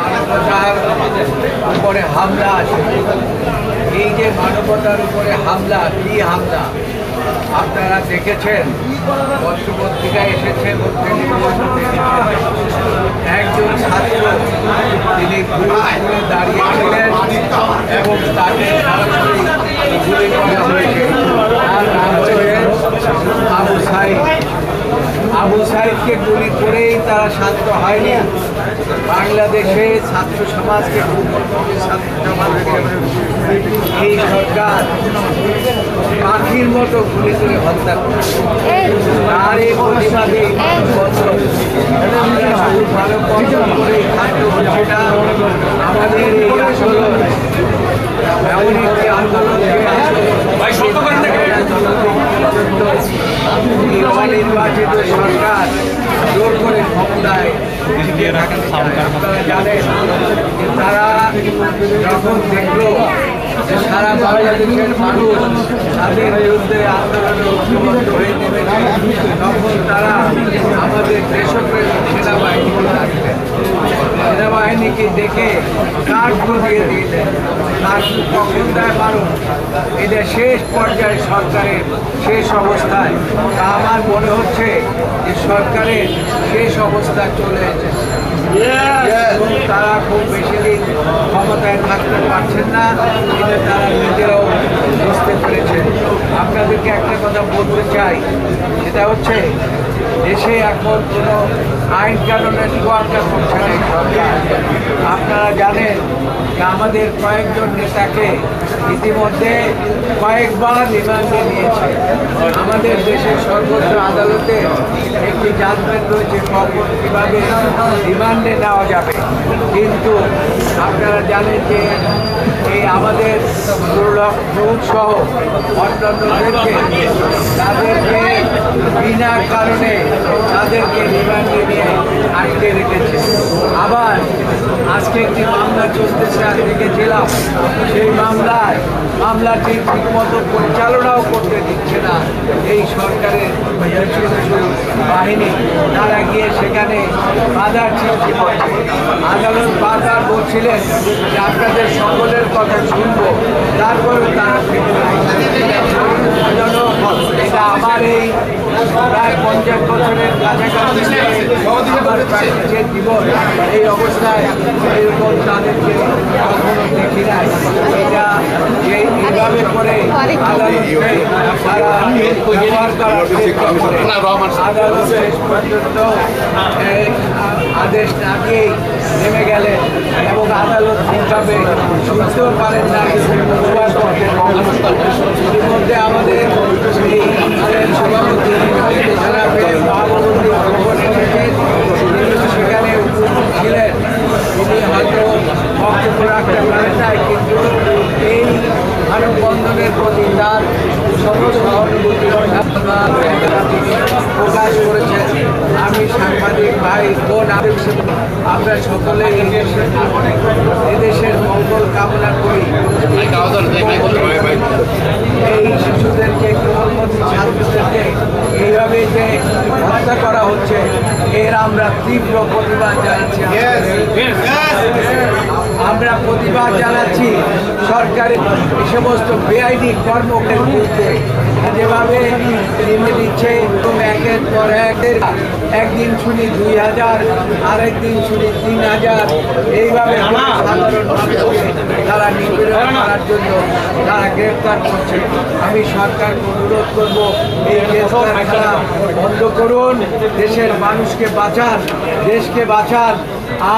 মানবতার উপরে হামলা আছে। এই যে মানবতার উপরে হামলা, কি হামলা আপনারা দেখেছেন, পত্রপত্রিকায় এসেছে, একজন ছাত্র তিনি গুলি দাঁড়িয়েছিলেন এবং তাকে সরাসরি গুলি করা হয়েছে। তার নাম হচ্ছে আবু সাইদ। আবু সাইদকে গুলি করেই তারা শান্ত হয়নি। বাংলাদেশে ছাত্র সমাজকে এই সরকার পাখির মতো গুলি করে হত্যা করেছে। তার এই প্রতিবাদে ভালো কষ্ট করে থাকতে হচ্ছে না। আমাদের এই আন্দোলন এমন একটি আন্দোলনকে নির্বাচিত সরকার জোর করে ক্ষমতায় আপনারা জানেন, তারা যখন দেখলো যে সারা বাংলাদেশের মানুষ তাদের বিরুদ্ধে আন্দোলনে ঐক্যবদ্ধ হয়ে নেমেছে, তখন তারা আমাদের দেশপ্রেমিক সেনাবাহিনীকে ডেকে কার্ড দিয়ে দিয়েছেন। কার্ড কখন দেয় মানুষ? এটা শেষ পর্যায়ে সরকারের শেষ অবস্থায়। তা আমার মনে হচ্ছে যে সরকারের শেষ অবস্থা চলে এসেছে। তারা খুব বেশি দিন ক্ষমতায় থাকতে পারছেন না, এটা তারা নিজেরাও বুঝতে পেরেছে। আপনাদেরকে একটা কথা বলতে চাই, সেটা হচ্ছে দেশে এখন কোনো আইন কানুনের তোয়াক্কা করছে না সরকার। আপনারা জানেন যে আমাদের কয়েকজন নেতাকে ইতিমধ্যে কয়েকবার রিমান্ডে নিয়েছে। আমাদের দেশের সর্বোচ্চ আদালতে একটি জাজমেন্ট রয়েছে কখন কীভাবে রিমান্ডে নেওয়া যাবে, কিন্তু আপনারা জানেন যে এই আমাদের সহ অন্যান্যদেরকে তাদেরকে বিনা কারণে তাদেরকে রিমান্ডে নিয়ে আটকে রেখেছে। আবার আজকে একটি মামলা চলতেছে, আজ দেখেছিলাম, সেই মামলাটি ঠিকমতো পরিচালনাও করতে দিচ্ছে না এই সরকারের বাহিনী। তারা গিয়ে সেখানে বাধার সৃষ্টি করছে। আদালত বারবার বলছিলেন যে আপনাদের সকলের কথা শুনবো, তারপরে তারা এটা আমার এই প্রায় 50 বছরের কাছাকাছি যে জীবন, এই অবস্থায় এরকম তাদেরকে কখনো দেখি নাই। এটা এইভাবে করে আদালত শেষ পর্যন্ত আদেশ না দিয়েই নেমে গেলেন এবং আদালত ঠিকভাবে শুনতেও পারেন না। ইতিমধ্যে আমাদের এই সভাপতি সেখানে ছিলেন, তিনি হয়তো বক্তব্য রাখতে পারেন নাই, কিন্তু এই মানববন্ধনের প্রতি তার সহানুভূতি প্রকাশ করেছেন। আমি সাংবাদিক ভাই বোন আমরা সকলে এদেশের মঙ্গল কামনা করি। এই শিশুদেরকে কোমলমতি ছাত্রদেরকে এইভাবে যে হত্যা করা হচ্ছে, এর আমরা তীব্র প্রতিবাদ জানাচ্ছি। আমরা প্রতিবাদ জানাচ্ছি সরকারের এই সমস্ত বেআইনি কর্মকের বিরুদ্ধে। যেভাবে নেমে দিচ্ছে একের পর একদিন শুনি 2000, আরেকদিন শুনি 3000, এইভাবে সাধারণ মানুষকে তারা নিপীড়ন করার জন্য তারা গ্রেফতার করছে। আমি সরকারকে অনুরোধ করব, এই গ্রেফতার করা বন্ধ করুন, দেশের মানুষকে বাঁচান, দেশকে বাঁচান।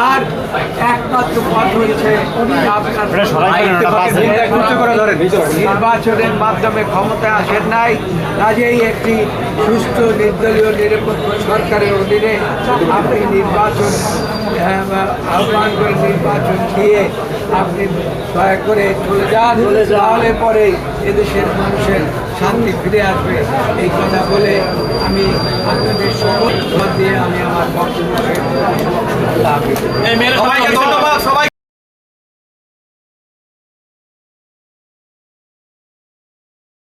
আর একমাত্র পথ হচ্ছে নির্বাচনের মাধ্যমে ক্ষমতা আসেন নাই, কাজেই একটি সুষ্ঠু নির্দলীয় নিরপেক্ষ সরকারের অধীনে আপনি নির্বাচন আহ্বান করে নির্বাচন দিয়ে আপনি দয়া করে চলে যান, তাহলে পরে এদেশের মানুষের শান্তি ফিরে আসবে। এই কথা বলে আমি আপনাদের সকল দিয়ে আমি আমার বক্তব্য শেষ করছি।